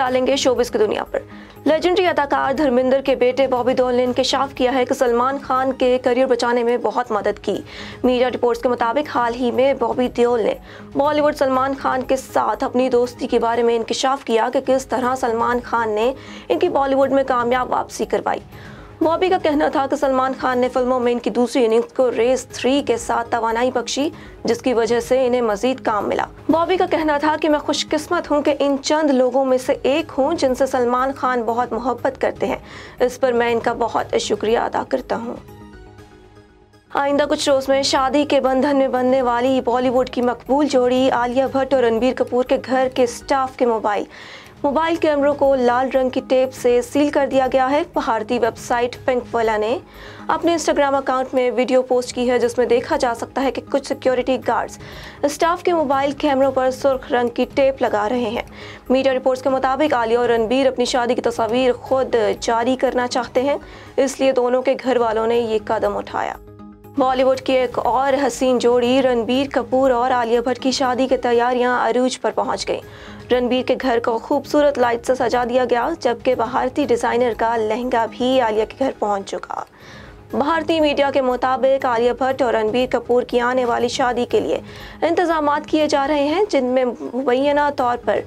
डालेंगे शोबिस की दुनिया पर। लेजेंडरी अदाकार धर्मेंद्र के बेटे बॉबी देओल ने इंकशाफ किया है कि सलमान खान के करियर बचाने में बहुत मदद की। मीडिया रिपोर्ट्स के मुताबिक हाल ही में बॉबी देओल ने बॉलीवुड सलमान खान के साथ अपनी दोस्ती के बारे में इंकशाफ किया कि किस तरह सलमान खान ने इनकी बॉलीवुड में कामयाब वापसी करवाई। बॉबी का कहना था कि सलमान खान ने फिल्मों में इनकी दूसरी इनिंग्स को रेस 3 के साथ तवानाई बख्शी, जिसकी वजह से इन्हें मजीद काम मिला। बॉबी का कहना था कि मैं खुशकिस्मत हूं कि इन चंद लोगों में से एक हूं जिनसे सलमान खान बहुत मोहब्बत करते हैं। इस पर मैं इनका बहुत शुक्रिया अदा करता हूं। आइंदा कुछ रोज में शादी के बंधन में बंधने वाली बॉलीवुड की मकबूल जोड़ी आलिया भट्ट और रणबीर कपूर के घर के स्टाफ के मोबाइल कैमरों को लाल रंग की टेप से सील कर दिया गया है। भारतीय वेबसाइट पिंकवाला ने अपने इंस्टाग्राम अकाउंट में वीडियो पोस्ट की है, जिसमें देखा जा सकता है कि कुछ सिक्योरिटी गार्ड्स स्टाफ के मोबाइल कैमरों पर सुर्ख रंग की टेप लगा रहे हैं। मीडिया रिपोर्ट्स के मुताबिक आलिया और रणबीर अपनी शादी की तस्वीर खुद जारी करना चाहते हैं, इसलिए दोनों के घर वालों ने ये कदम उठाया। बॉलीवुड की एक और हसीन जोड़ी रणबीर कपूर और आलिया भट्ट की शादी की तैयारियां अरूज पर पहुंच गईं। रणबीर के घर को खूबसूरत लाइट से सजा दिया गया, जबकि भारतीय डिजाइनर का लहंगा भी आलिया के घर पहुंच चुका। भारतीय मीडिया के मुताबिक आलिया भट्ट और रणबीर कपूर की आने वाली शादी के लिए इंतजामात किए जा रहे हैं, जिनमें मुबैना तौर पर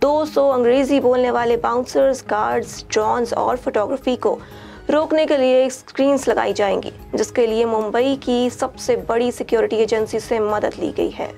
200 अंग्रेजी बोलने वाले बाउंसर्स, गार्ड्स, ड्रोन्स और फोटोग्राफी को रोकने के लिए स्क्रीन्स लगाई जाएंगी, जिसके लिए मुंबई की सबसे बड़ी सिक्योरिटी एजेंसी से मदद ली गई है।